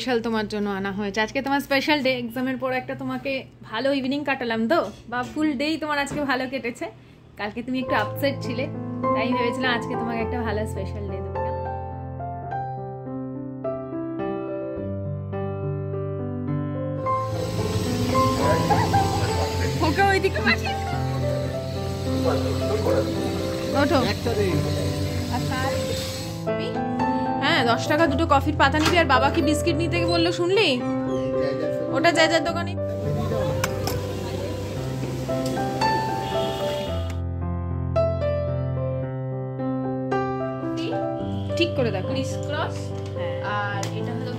Special তোমার জন্য আনা হয়েছে। আজকে তোমার স্পেশাল ডে, এক্সামের পর একটা তোমাকে ভালো ইভিনিং কাটালাম তো, বা ফুল ডেই তোমার আজকে ভালো কেটেছে। কালকে তুমি একটু আপসেট ছিলে, তাই ভেবেছিলাম আজকে তোমাকে একটা ভালো স্পেশাল ডে দেবো। ওকে ওইদিকে পাঠিয়ে ওঠো। হ্যাঁ 10 টাকা দুটো কফির পাতা নিবি, আর বাবা কি বিস্কিট নিতে বললো শুনলি? ওটা যা যা দোকানে ঠিক করে দেখো, ক্রিস ক্রস। আর এটা হলো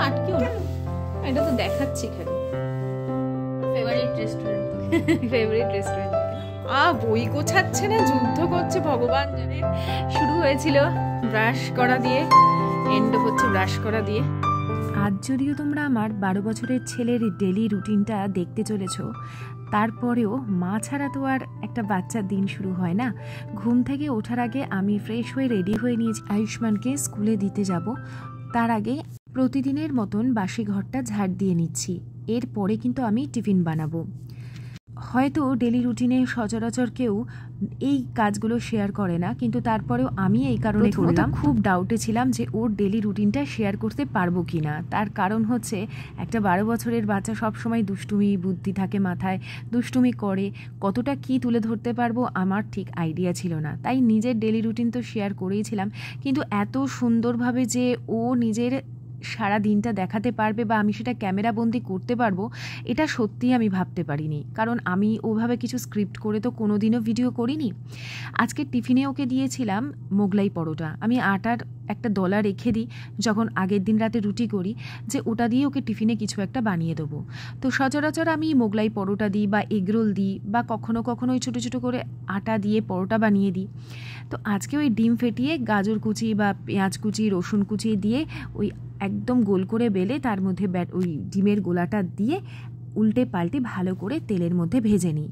আটকেও না, এটা তো দেখাচ্ছি খালি। ফেভারিট রেস্টুরেন্ট বই গোছাচ্ছে না, যুদ্ধ করছে ভগবান জানে। শুরু হয়েছিল ব্রাশ করা দিয়ে, এন্ড হচ্ছে ব্রাশ করা দিয়ে। আজ যদিও তোমরা আমার 12 বছরের ছেলের ডেলি রুটিনটা দেখতে চলেছ, তারপরেও মা ছাড়া তো আর একটা বাচ্চার দিন শুরু হয় না। ঘুম থেকে ওঠার আগে আমি ফ্রেশ হয়ে রেডি হয়ে নিয়েছি আয়ুষ্মানকে স্কুলে দিতে যাব। তার আগে প্রতিদিনের মতন বাসি ঘরটা ঝাড় দিয়ে নিচ্ছি। এরপরে কিন্তু আমি টিফিন বানাবো। হয়তো ডেলি রুটিনে সচরাচর কেউ এই কাজগুলো শেয়ার করে না, কিন্তু তারপরেও আমি এই কারণে করলাম। খুব ডাউটে ছিলাম যে ওর ডেলি রুটিনটা শেয়ার করতে পারবো কি না। তার কারণ হচ্ছে একটা 12 বছরের বাচ্চা সবসময় দুষ্টুমি বুদ্ধি থাকে মাথায়, দুষ্টুমি করে, কতটা কি তুলে ধরতে পারবো আমার ঠিক আইডিয়া ছিল না। তাই নিজের ডেলি রুটিন তো শেয়ার করেইছিলাম, কিন্তু এত সুন্দরভাবে যে ও নিজের সারা দিনটা দেখাতে পারবে বা আমি সেটা ক্যামেরাবন্দি করতে পারবো, এটা সত্যিই আমি ভাবতে পারিনি। কারণ আমি ওভাবে কিছু স্ক্রিপ্ট করে তো কোনোদিনও ভিডিও করিনি। আজকে টিফিনে ওকে দিয়েছিলাম মোগলাই পরোটা। আমি আটার একটা দলা রেখে দিই যখন আগের দিন রাতে রুটি করি, যে ওটা দিয়ে ওকে টিফিনে কিছু একটা বানিয়ে দেবো। তো সচরাচর আমি মোগলাই পরোটা দিই বা এগরোল দিই, বা কখনো কখনো ওই ছোটো ছোটো করে আটা দিয়ে পরোটা বানিয়ে দিই। তো আজকে ওই ডিম ফেটিয়ে গাজর কুচি বা পেঁয়াজ কুচি রসুন কুচি দিয়ে ওই একদম গোল করে বেলে তার মধ্যে ওই ডিমের গোলাটা দিয়ে উল্টে পাল্টে ভালো করে তেলের মধ্যে ভেজে নিই।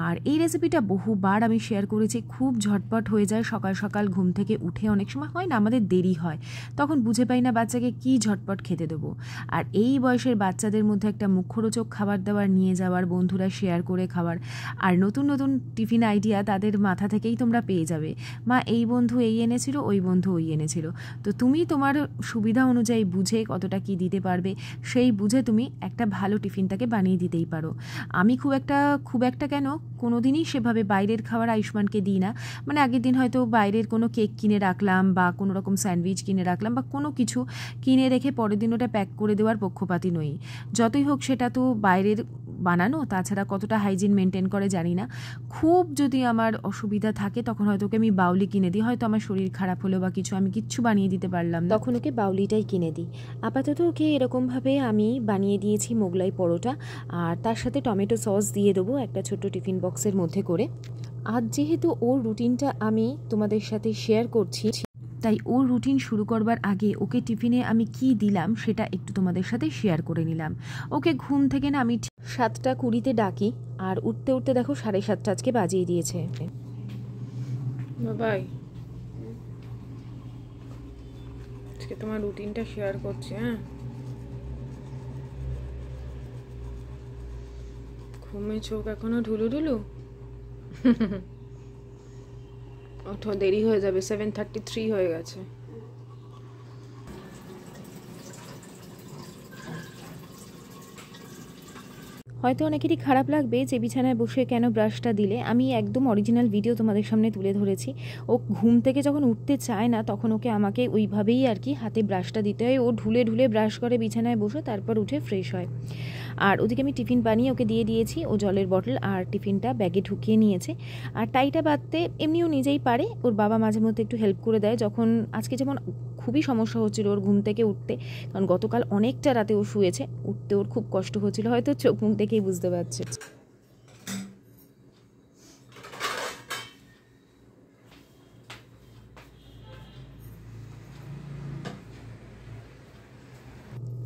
আর এই রেসিপিটা বহুবার আমি শেয়ার করেছি, খুব ঝটপট হয়ে যায়। সকাল সকাল ঘুম থেকে উঠে অনেক সময় হয় না, আমাদের দেরি হয়, তখন বুঝে পাই না বাচ্চাকে কি ঝটপট খেতে দেবো। আর এই বয়সের বাচ্চাদের মধ্যে একটা মুখরোচক খাবার দাবার নিয়ে যাওয়ার, বন্ধুরা শেয়ার করে খাবার, আর নতুন নতুন টিফিন আইডিয়া তাদের মাথা থেকেই তোমরা পেয়ে যাবে। মা এই বন্ধু এই এনেছিল, ওই বন্ধু ওই এনেছিল। তো তুমি তোমার সুবিধা অনুযায়ী বুঝে কতটা কি দিতে পারবে, সেই বুঝে তুমি একটা ভালো টিফিনটাকে বানিয়ে দিতেই পারো। আমি খুব একটা কেন কোনোদিনই সেভাবে বাইরের খাবার আয়ুষ্মানকে দিই না। মানে আগের দিন হয়তো বাইরের কোনো কেক কিনে রাখলাম বা কোনো রকম স্যান্ডউইচ কিনে রাখলাম বা কোনো কিছু কিনে রেখে পরের দিন ওটা প্যাক করে দেওয়ার পক্ষপাতী নই। যতই হোক সেটা তো বাইরের বানানো, তাছাড়া কতটা হাইজিন মেনটেন করে জানি না। খুব যদি আমার অসুবিধা থাকে তখন হয়তো ওকে আমি বাউলি কিনে দিই। হয়তো আমার শরীর খারাপ হলো বা কিছু, আমি কিচ্ছু বানিয়ে দিতে পারলাম না, তখন ওকে বাউলিটাই কিনে দিই। আপাতত ওকে এরকমভাবে আমি বানিয়ে দিয়েছি মোগলাই পরোটা, আর তার সাথে টমেটো সস দিয়ে দেবো একটা ছোট্ট টিফিন বক্সের মধ্যে করে। আজ যেহেতু ওর রুটিনটা আমি তোমাদের সাথে শেয়ার করছি, তাই ওর রুটিন শুরু করবার আগে ওকে টিফিনে আমি কি দিলাম সেটা একটু তোমাদের সাথে শেয়ার করে নিলাম। ওকে ঘুম থেকে না আমি 7:20 ডাকি, আর উঠতে উঠতে দেখো 7:30 আজকে বাজিয়ে দিয়েছে। বাবাই আজকে তোমার রুটিনটা শেয়ার করছি। হ্যাঁ, ঘুমে চোখ এখনো ঢুলু ঢুলু। ওঠো, দেরি হয়ে যাবে, 7:33 হয়ে গেছে। হয়তো অনেকেরই খারাপ লাগবে যে বিছানায় বসে কেন ব্রাশটা দিলে। আমি একদম অরিজিনাল ভিডিও তোমাদের সামনে তুলে ধরেছি। ও ঘুম থেকে যখন উঠতে চায় না তখন ওকে আমাকে ওইভাবেই আর কি হাতে ব্রাশটা দিতে হয়। ও ঢুলে ঢুলে ব্রাশ করে বিছানায় বসে, তারপর উঠে ফ্রেশ হয়। আর ওদিকে আমি টিফিন বানিয়ে ওকে দিয়ে দিয়েছি। ও জলের বটল আর টিফিনটা ব্যাগে ঢুকিয়ে নিয়েছে। আর টাইটা বাঁধতে এমনিও নিজেই পারে, ওর বাবা মাঝে মধ্যে একটু হেল্প করে দেয়। যখন আজকে যেমন খুবই সমস্যা হচ্ছিল ওর ঘুম থেকে উঠতে, কারণ গতকাল অনেকটা রাতে ও শুয়েছে, উঠতে ওর খুব কষ্ট হচ্ছিল, হয়তো চোখ মুখ দেখেই বুঝতে পারছে।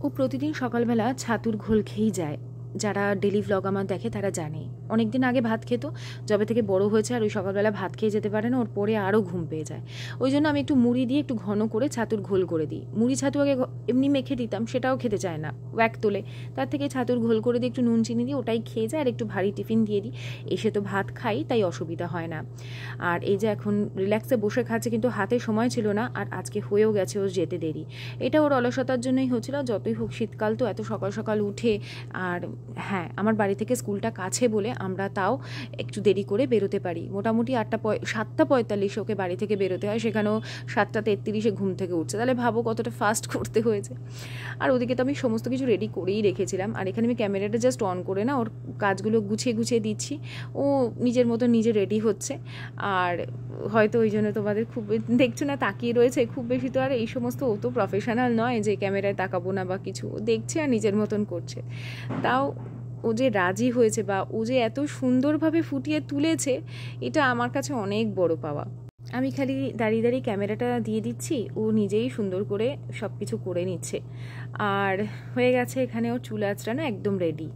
ও প্রতিদিন সকালবেলা ছাতুর ঘোল খেয়েই যায়। যারা ডেলি ভ্লগ আমার দেখে তারা জানে। অনেক দিন আগে ভাত খেত, যবে থেকে বড় হয়েছে আর ওই সকালবেলা ভাত খেয়ে যেতে পারে না, ওর পরে আরও ঘুম পেয়ে যায়। ওই জন্য আমি একটু মুড়ি দিয়ে একটু ঘন করে ছাতুর ঘোল করে দিই। মুড়ি ছাতু আগে এমনি মেখে দিতাম, সেটাও খেতে চায় না, ওয়াক তোলে। তার থেকে ছাতুর ঘোল করে দিয়ে একটু নুন চিনি দিয়ে ওটাই খেয়ে যায়, আর একটু ভারী টিফিন দিয়ে দিই। এসে তো ভাত খাই, তাই অসুবিধা হয় না। আর এই যে এখন রিল্যাক্সে বসে খাচ্ছে, কিন্তু হাতে সময় ছিল না, আর আজকে হয়েও গেছে ওর যেতে দেরি। এটা ওর অলসতার জন্যই হচ্ছিল। যতই হোক শীতকাল তো, এত সকাল সকাল উঠে, আর হ্যাঁ আমার বাড়ি থেকে স্কুলটা কাছে বলে আমরা তাও একটু দেরি করে বেরোতে পারি। মোটামুটি 7:45 ওকে বাড়ি থেকে বেরোতে হয়, সেখানেও 7:33 ঘুম থেকে উঠছে। তাহলে ভাবো কতটা ফাস্ট করতে হয়েছে। আর ওদিকে তো আমি সমস্ত কিছু রেডি করেই রেখেছিলাম, আর এখানে আমি ক্যামেরাটা জাস্ট অন করে না ওর কাজগুলো গুছিয়ে গুছিয়ে দিচ্ছি। ও নিজের মতো নিজে রেডি হচ্ছে, আর হয়তো ওই জন্য তোমাদের খুব দেখছো না, তাকিয়ে রয়েছে খুব বেশি। তো আর এই সমস্ত ও তো প্রফেশনাল নয় যে ক্যামেরায় তাকাবো না বা কিছু, ও দেখছে আর নিজের মতন করছে। তাও ও যে রাজি হয়েছে বা ও যে এত সুন্দরভাবে ফুটিয়ে তুলেছে, এটা আমার কাছে অনেক বড় পাওয়া। আমি খালি দাঁড়িয়ে দাঁড়িয়ে ক্যামেরাটা দিয়ে দিচ্ছি, ও নিজেই সুন্দর করে সব কিছু করে নিচ্ছে। আর হয়ে গেছে এখানে ওর চুল আঁচড়ানো একদম রেডি।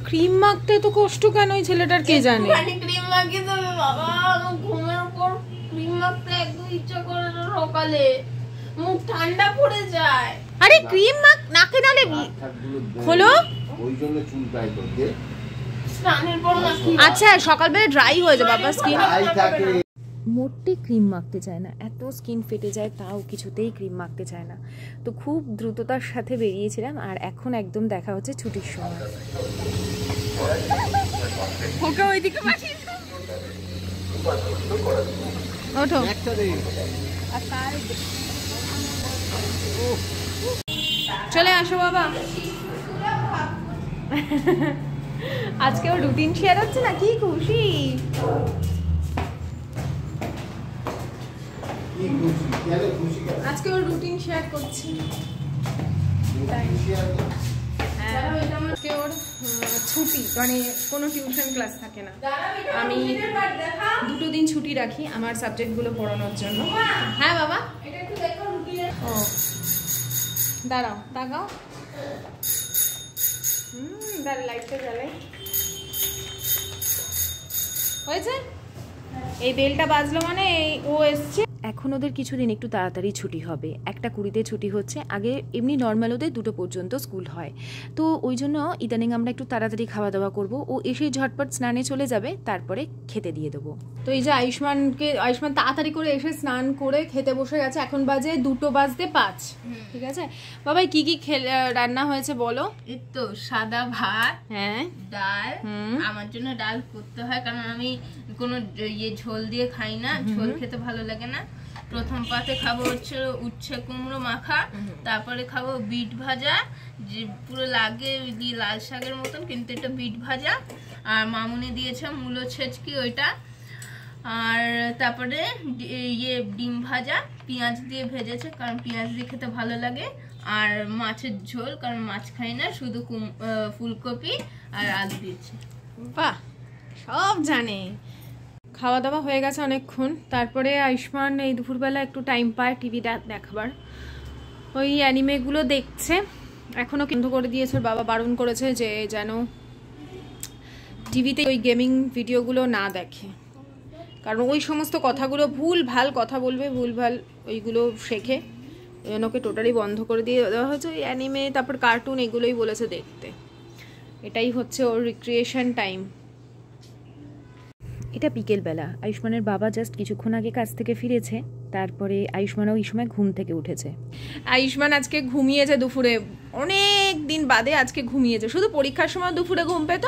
ক্রিম মাখতে তো কষ্ট কেন এই ছেলেটার, কে জানে। ক্রিম মাখিয়ে দেবে বাবা, ঘুমের উপর ক্রিম মাখতে একদম ইচ্ছা করে না, সকালে মুখ ঠান্ডা পড়ে যায়। আরে ক্রিম মাখ নাকে নালে খোলো, ওই জন্য চুল ড্রাই করতে। স্নানের পর মাখি। আচ্ছা সকালবেলা ড্রাই হয়ে যায় বাবা স্কিন। ড্রাই থাকে। মোটে ক্রিম মাখতে চায় না, এত স্কিন ফেটে যায়, তাও কিছুতেই ক্রিম মাখতে চায় না। তো খুব দ্রুততার সাথে বেরিয়েছিলাম, আর এখন একদম দেখা হচ্ছে ছুটির সময়। ওকে ওইদিকে পাঠিয়ে ওঠো। চলে আসো বাবা। আজকে ওর রুটিন শেয়ার হচ্ছে না, কি খুশি। আজকে ওর রুটিন শেয়ার করছি। আজকে ওর ছুটি, মানে কোনো টিউশন ক্লাস থাকে না। আমি 2 দিন ছুটি রাখি আমার সাবজেক্টগুলো পড়ানোর জন্য। হ্যাঁ বাবা, ও দাঁড়াও, তাকাও। দাঁড়া, লাইটটা জ্বালাই। হয়েছে, এই বেলটা বাজলো মানে ও এসছে। এখন ওদের কিছুদিন একটু তাড়াতাড়ি ছুটি হবে, 1:20 ছুটি হচ্ছে। আগে এমনি নর্মাল ওদের 2টো পর্যন্ত স্কুল হয়, তো ওই জন্য ইদানিং আমরা একটু তাড়াতাড়ি খাওয়া দাওয়া করবো। ও এসে ঝটপট স্নানে চলে যাবে, তারপরে খেতে দিয়ে দেবো। তো এই যে আয়ুষ্মান তাড়াতাড়ি করে এসে স্নান করে খেতে বসে গেছে। এখন বাজে 2:05। ঠিক আছে বাবা, কি কি রান্না হয়েছে বলো। এই তো সাদা ভাত, হ্যাঁ, ডাল। আমার জন্য ডাল করতে হয়, কারণ আমি কোনো ঝোল দিয়ে খাই না, ঝোল খেতে ভালো লাগে না। প্রথম পাতে খাবো হচ্ছে উচ্ছে কুমড়ো মাখা, তারপরে খাবো বিট ভাজা, যে পুরো লাগে লাল শাকের মতন, কিন্তু এটা বিট ভাজা। আর মামুনি দিয়েছে মূলো ছেচকি, ওইটা। আর তারপরে ডিম ভাজা, পেঁয়াজ দিয়ে ভেজেছে, কারণ পেঁয়াজ দিয়ে খেতে ভালো লাগে। আর মাছের ঝোল, কারণ মাছ খাই না, শুধু ফুলকপি আর আলু দিয়েছে। বাহ, সব জানে। খাওয়া দাওয়া হয়ে গেছে অনেকক্ষণ। তারপরে আয়ুষ্মান এই দুপুরবেলা একটু টাইম পায় টিভিটা দেখাবার, ওই অ্যানিমেগুলো দেখছে। এখনও বন্ধ করে দিয়েছে, ওর বাবা বারণ করেছে যে যেন টিভিতে ওই গেমিং ভিডিওগুলো না দেখে, কারণ ওই সমস্ত কথাগুলো ভুল ভাল কথা বলবে, ভুল ভাল ওইগুলো শেখে। ওই জন্য ওকে টোটালি বন্ধ করে দিয়ে দেওয়া হয়েছে। ওই অ্যানিমে, তারপর কার্টুন, এগুলোই বলেছে দেখতে। এটাই হচ্ছে ওর রিক্রিয়েশন টাইম। এটা বিকেলবেলা, আয়ুষ্মানের বাবা জাস্ট কিছুক্ষণ আগে কাজ থেকে ফিরেছে। তারপরে আয়ুষ্মানও এই সময় ঘুম থেকে উঠেছে। আয়ুষ্মান আজকে ঘুমিয়েছে দুপুরে, অনেক দিন বাদে আজকে ঘুমিয়েছে। শুধু পরীক্ষার সময় দুপুরে ঘুম পেত,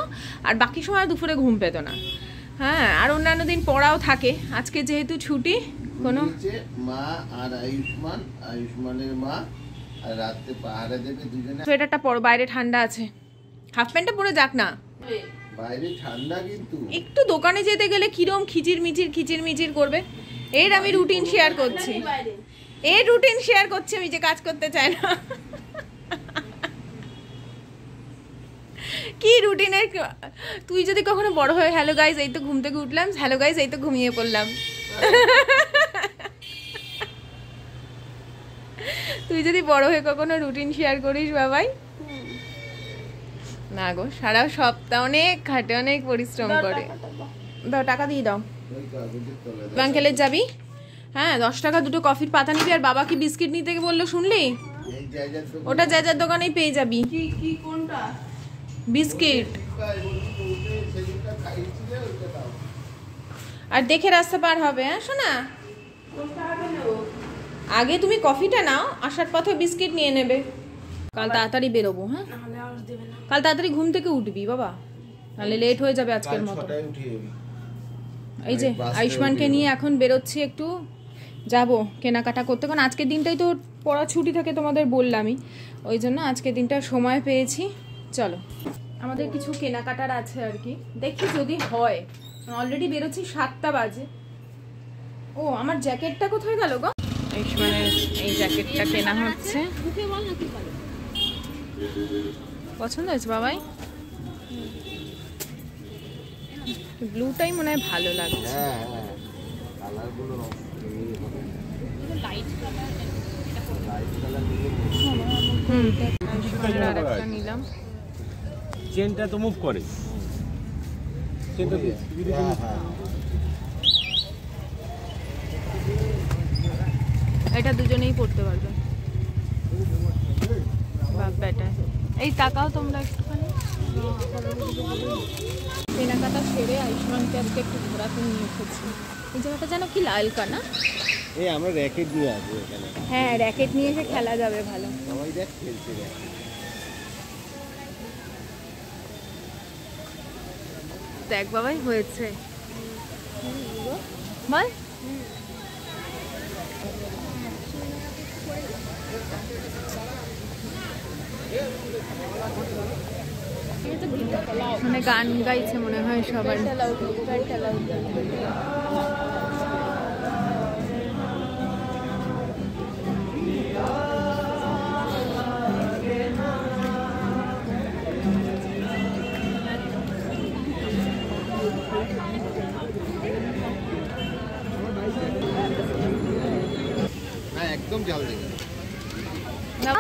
আর বাকি সময় দুপুরে ঘুম পেত না। হ্যাঁ, আর অন্যান্য দিন পড়াও থাকে। আজকে যেহেতু ছুটি, কোনো মা আর আয়ুষ্মানের মা আর রাতে পাহারা দেবে দুজনে। সোয়েটারটা পরো, বাইরে ঠান্ডা আছে। হাফ প্যান্টটা পরে যাক না, বাইরে ঠান্ডা কিন্তু। একটু দোকানে যেতে গেলে কিরম খিচির মিচির করবে। এর আমি রুটিন শেয়ার করছি, আমি যে কাজ করতে চাই না। কি রুটিনের, তুই যদি কখনো বড় হয়, হ্যালো গাইজ এই তো ঘুম থেকে উঠলাম, হ্যালো গাইজ এই তো ঘুমিয়ে পড়লাম, তুই যদি বড় হয়ে কখনো রুটিন শেয়ার করিস বাবাই। না গো, সারা সপ্তাহ অনেক খাটে, অনেক পরিশ্রম করে। দাও টাকা দিয়ে দাও। আঙ্কেলের যাবি? হ্যাঁ 10 টাকা দুটো কফির পাতা নিবি, আর বাবা কি বিস্কিট নিতে বললো শুনলি? ওটা জায়গার দোকানেই পেয়ে যাবি। কি কোনটা? বিস্কিট। আর দেখে রাস্তা পার হবে। হ্যাঁ শোনা, আগে তুমি কফিটা নাও, আসার পথে বিস্কিট নিয়ে নেবে। কাল তাড়াতাড়ি বেরোবো। হ্যাঁ কাল তাড়াতাড়ি ঘুম থেকে উঠবি বাবা, নাহলে লেট হয়ে যাবে আজকের মতো। এই যে আয়ুষ্মানকে নিয়ে এখন বেরোচ্ছি, একটু যাব কেনাকাটা করতে, কারণ আজকের দিনটাই তো পড়া ছুটি থাকে তোমাদের বললামই, ওই জন্য আজকের দিনটা সময় পেয়েছি। চলো, আমাদের কিছু কেনাকাটার আছে আর কি, দেখি যদি হয়। অলরেডি বেরোচ্ছি, 7টা বাজে। ও আমার জ্যাকেটটা কোথায় গেল গো? আয়ুষ্মানের এই জ্যাকেটটা কেনা হচ্ছে। পছন্দ হয়েছে বাবাই? ব্লুটাই মনে হয় ভালো লাগছে। নিলাম। চেনটা তো মুভ করে। এটা দুজনেই পড়তে পারবে। বাপ্পাটা এই টাকাও তোমরা একটুখানি। কেনাকাটা সেরে আয়ুষ্মানকে আজকে একটু ঘোরাতে নিয়ে এসেছি। এই জায়গাটা যেন কি লালকা না? এই আমরা র‍্যাকেট নিয়ে আসবো এখানে। হ্যাঁ র‍্যাকেট নিয়ে এসে খেলা যাবে ভালো। সবাই দেখ খেলছে। দেখ বাবাই হয়েছে বল। মানে গান গাইছে মনে হয় সবাই। একদম জাল দেবে না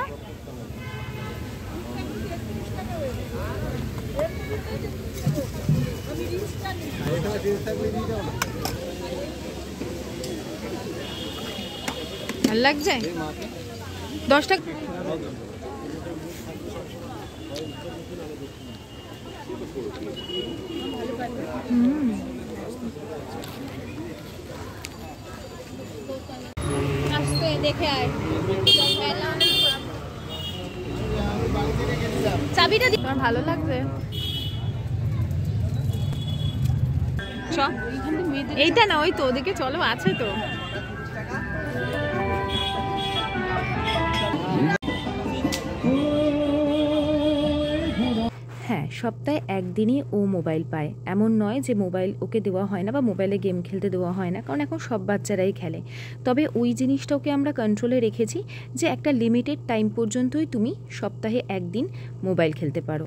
ভাল লাগছে 10 টাকা। আসতে দেখে আয়। চাবিটা দি। তোমার ভালো লাগছে? এইটা না, ওই তো ওদিকে চলো, আছে তো। হ্যাঁ, সপ্তাহে একদিনই ও মোবাইল পায়, এমন নয় যে মোবাইল ওকে দেওয়া হয় না বা মোবাইলে গেম খেলতে দেওয়া হয় না, কারণ এখন সব বাচ্চারাই খেলে। তবে ওই জিনিসটা ওকে আমরা কন্ট্রোলে রেখেছি যে একটা লিমিটেড টাইম পর্যন্তই তুমি সপ্তাহে একদিন মোবাইল খেলতে পারো।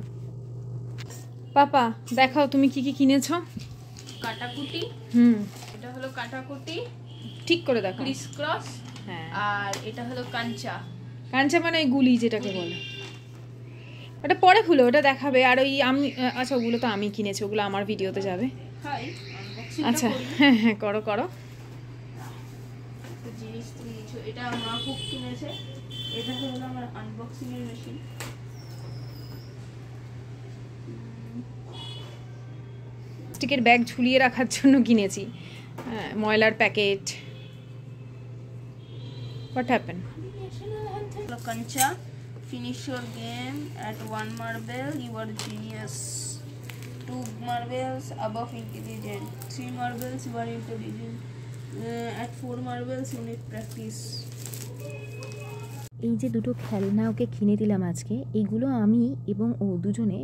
পাপা দেখাও তুমি কি কি কিনেছো। কাটাকুটি, এটা হলো কাটাকুটি, ঠিক করে দেখো। ক্রিস ক্রস, হ্যাঁ, আর এটা হলো কাঞ্চা। কাঞ্চা মানে এই গুলি যেটাকে বলে। ওটা পরে খুলে ওটা দেখাবে। আর ওই আমি, আচ্ছা ওগুলো তো আমি কিনেছি, ওগুলো আমার ভিডিওতে যাবে। আচ্ছা হ্যাঁ হ্যাঁ করো করো। জিনিস কিনেছো, এটা মা খুব কিনেছে। এটা হলো আমার আনবক্সিং এর মেশিন। প্লাস্টিকের ব্যাগ ঝুলিয়ে রাখার জন্য কিনেছি। হ্যাঁ, ময়লার packet. What happen? Kancha, finish your game at 1 marble, you are genius. 2 marbles, above intelligent. 3 marbles, you are intelligent. At 4 marbles, you need practice. এই যে দুটো খেলনা ওকে কিনে দিলাম আজকে, এইগুলো আমি এবং ও দুজনে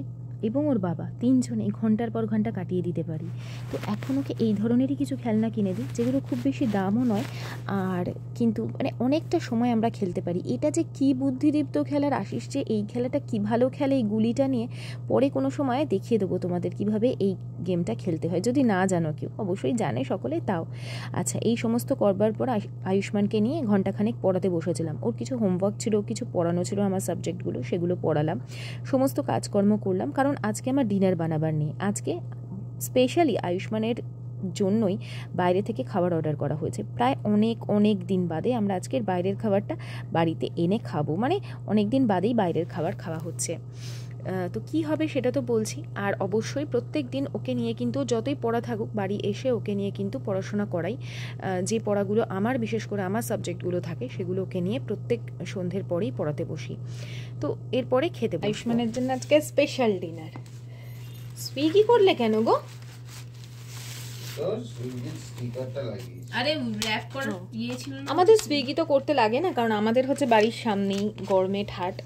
এবং ওর বাবা তিনজনেই ঘন্টার পর ঘন্টা কাটিয়ে দিতে পারি। তো এখন ওকে এই ধরনেরই কিছু খেলনা কিনে দিই, যেগুলো খুব বেশি দামও নয়, আর কিন্তু মানে অনেকটা সময় আমরা খেলতে পারি। এটা যে কী বুদ্ধিদীপ্ত খেলার, আশিস যে এই খেলাটা কী ভালো খেলে এই গুলিটা নিয়ে, পরে কোনো সময় দেখিয়ে দেবো তোমাদের কিভাবে এই গেমটা খেলতে হয়, যদি না জানো কেউ, অবশ্যই জানে সকলে তাও। আচ্ছা, এই সমস্ত করবার পর আয়ুষ্মানকে নিয়ে ঘন্টাখানেক পড়াতে বসেছিলাম। ওর কিছু হোমওয়ার্ক ছিল, কিছু পড়ানো ছিল আমার সাবজেক্টগুলো, সেগুলো পড়ালাম, সমস্ত কাজকর্ম করলাম। কারণ আজকে আমার ডিনার বানাবার নেই, আজকে স্পেশালি আয়ুষ্মানের জন্যই বাইরে থেকে খাবার অর্ডার করা হয়েছে। প্রায় অনেক দিন বাদে আমরা আজকের বাইরের খাবারটা বাড়িতে এনে খাবো, মানে অনেক দিন বাদেই বাইরের খাবার খাওয়া হচ্ছে। তো কি হবে সেটা তো বলছি। আর অবশ্যই প্রত্যেক দিন ওকে নিয়ে কিন্তু যতই পড়া থাকুক বাড়ি এসে ওকে নিয়ে কিন্তু পড়াশোনা করাই। যে পড়াগুলো আমার, বিশেষ করে আমার সাবজেক্টগুলো থাকে, সেগুলো ওকে নিয়ে প্রত্যেক সন্ধ্যের পরেই পড়াতে বসি। তো এরপরে খেতে বসবো। আয়ুষ্মানের জন্য আজকে স্পেশাল ডিনার। স্পিকি করলে কেন গো? আরে র‍্যাপ করা ছিল না আমাদের সুইগি তো করতে লাগে না, কারণ আমাদের হচ্ছে বাড়ির সামনেই গরমেট হাট।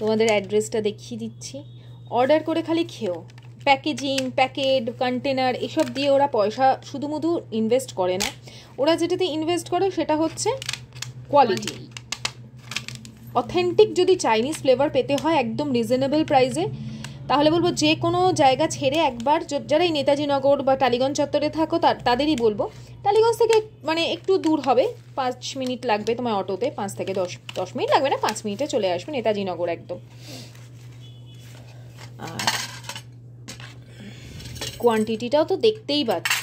তোমাদের অ্যাড্রেসটা দেখিয়ে দিচ্ছি, অর্ডার করে খালি খেও। প্যাকেজিং, প্যাকেট, কন্টেনার এসব দিয়ে ওরা পয়সা শুধুমুধু ইনভেস্ট করে না, ওরা যেটাতে ইনভেস্ট করে সেটা হচ্ছে কোয়ালিটি। অথেন্টিক যদি চাইনিজ ফ্লেভার পেতে হয় একদম রিজনেবল প্রাইসে, তাহলে বলবো যে কোনো জায়গা ছেড়ে একবার, যারা এই নেতাজি নগর বা টালিগঞ্জ চত্বরে থাকো তাদেরই বলবো। টালিগঞ্জ থেকে মানে একটু দূর হবে, 5 মিনিট লাগবে তোমার অটোতে, 5 থেকে 10 মিনিট লাগবে না, 5 মিনিটে চলে আসবে নেতাজি নগর একদম। আর কোয়ান্টিটিটাও তো দেখতেই পাচ্ছি,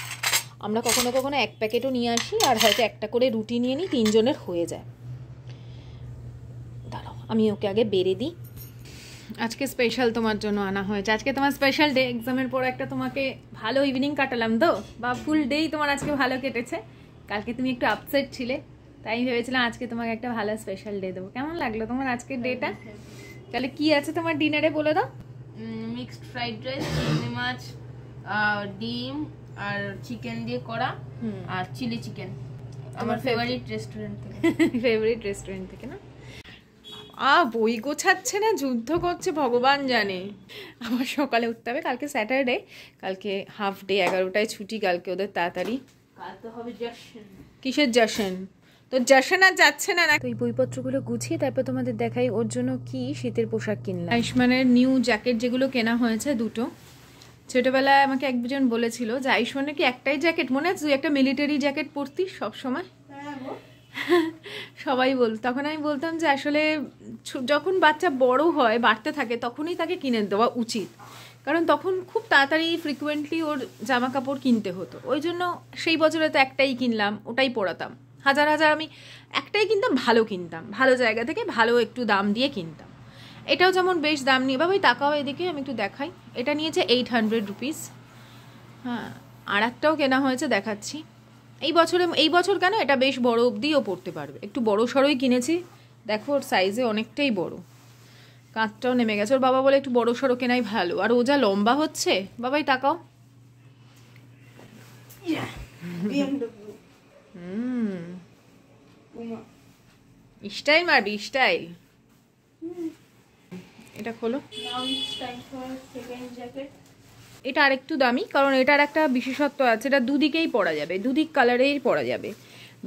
আমরা কখনো কখনো 1 প্যাকেটও নিয়ে আসি, আর হয়তো একটা করে রুটি নিয়ে নিই, 3 জনের হয়ে যায়। দাঁড়াও আমি ওকে আগে বেড়ে দিই। আজকে স্পেশাল তোমার জন্য আনা হয়েছে, আজকে তোমার স্পেশাল ডে। এক্সামের পর একটা তোমাকে ভালো ইভিনিং কাটালাম তো, বা ফুল ডেই তোমার আজকে ভালো কেটেছে। কালকে তুমি একটু আপসেট ছিলে, তাই আমি ভেবেছিলাম আজকে তোমাকে একটা ভালো স্পেশাল ডে দেবো। কেমন লাগলো তোমার আজকের ডেটা? তাহলে কি আছে তোমার ডিনারে বলে দাও। মিক্সড ফ্রাইড রাইস, চিংড়ি মাছ, ডিম আর চিকেন দিয়ে করা, আর চিলি চিকেন আমার ফেভারিট রেস্টুরেন্ট থেকে। ফেভারিট রেস্টুরেন্ট থেকে না? বই গোছাচ্ছে না যুদ্ধ করছে ভগবান জানে। আমার সকালে উঠতে হবে, কালকে স্যাটারডে, কালকে হাফ ডে, 11টায় ছুটি কালকে ওদের তাড়াতাড়ি। কাল তো হবে জশন। কিসের জশন? তো জশন আর যাচ্ছে না। তো এই বইপত্রগুলো গুছিয়ে তারপর তোমাদের দেখাই ওর জন্য কি শীতের পোশাক কিনলাম। আয়ুষ্মানের নিউ জ্যাকেট যেগুলো কেনা হয়েছে দুটো। ছোটবেলায় আমাকে একজন বলেছিল যে আয়ুষ্মানের কি একটাই জ্যাকেট মনে আছে, তুই একটা মিলিটারি জ্যাকেট পরতিস সবসময়। সবাই বলতো, তখন আমি বলতাম যে আসলে যখন বাচ্চা বড় হয়, বাড়তে থাকে, তখনই তাকে কিনে দেওয়া উচিত, কারণ তখন খুব তাড়াতাড়ি ফ্রিকুয়েন্টলি ওর জামা কাপড় কিনতে হতো। ওই জন্য সেই বছরে তো একটাই কিনলাম, ওটাই পরাতাম। হাজার আমি একটাই কিনতাম, ভালো কিনতাম, ভালো জায়গা থেকে ভালো একটু দাম দিয়ে কিনতাম। এটাও যেমন বেশ দাম নিয়ে, বাবা ওই তাকাও এদিকে, আমি একটু দেখাই। এটা নিয়েছে 800 রুপিস। হ্যাঁ, আর একটাও কেনা হয়েছে, দেখাচ্ছি। এই বছর কেন, এটা বেশ বড় অবধিও পড়তে পারবে। একটু বড় সড়োই কিনেছি, দেখো ওর সাইজে অনেকটাই বড়, কাঁচটাও নেমে গেছে। ওর বাবা বলে একটু বড় সড়ো কেনাই ভালো, আর ও যা লম্বা হচ্ছে। বাবাই তাকাও, স্টাইল মারবি স্টাইল। এটা খোলো। এটা আরেকটু দামি, কারণ এটার একটা বিশেষত্ব আছে, এটা দুদিকেই পরা যাবে, দুদিক কালারেই পরা যাবে।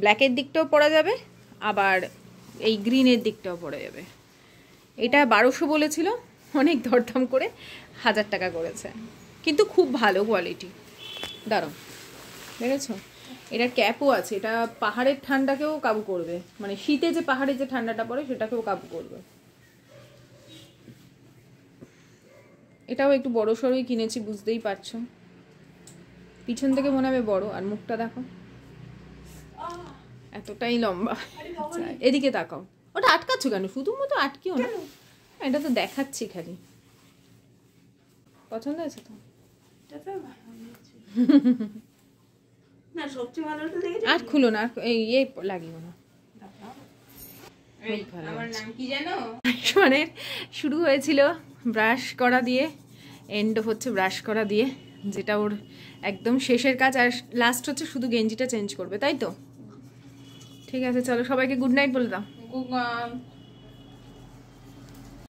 ব্ল্যাকের দিকটাও পরা যাবে, আবার এই গ্রিনের দিকটাও পরা যাবে। এটা 1200 বলেছিল, অনেক দরদাম করে 1000 টাকা করেছে, কিন্তু খুব ভালো কোয়ালিটি। দাঁড়াও, দেখেছো এটার ক্যাপও আছে, এটা পাহাড়ের ঠান্ডাকেও কাবু করবে, মানে শীতে যে পাহাড়ে যে ঠান্ডাটা পড়ে সেটাকেও কাবু করবে। এটাও একটু বড় সড়োই কিনেছি, বুঝতেই পারছো। পিছন থেকে মনে হবে বড়, আর মুখটা দেখো এতটাই লম্বা। এদিকে তাকাও, ওটা আটকাচ্ছ কেন? শুধুমাত্র আটকিও না, এটা তো দেখাচ্ছি খালি। পছন্দ হয়েছে তো? আর খুলো না, এই লাগিও না। আমার নাম কি জানো? মানে শুরু হয়েছিল ব্রাশ করা দিয়ে, এন্ড হচ্ছে ব্রাশ করা দিয়ে, যেটা ওর একদম শেষের কাজ, আর লাস্ট হচ্ছে শুধু গেঞ্জিটা চেঞ্জ করবে, তাই তো? ঠিক আছে, চলো সবাইকে গুড নাইট বলে দাও। Good night.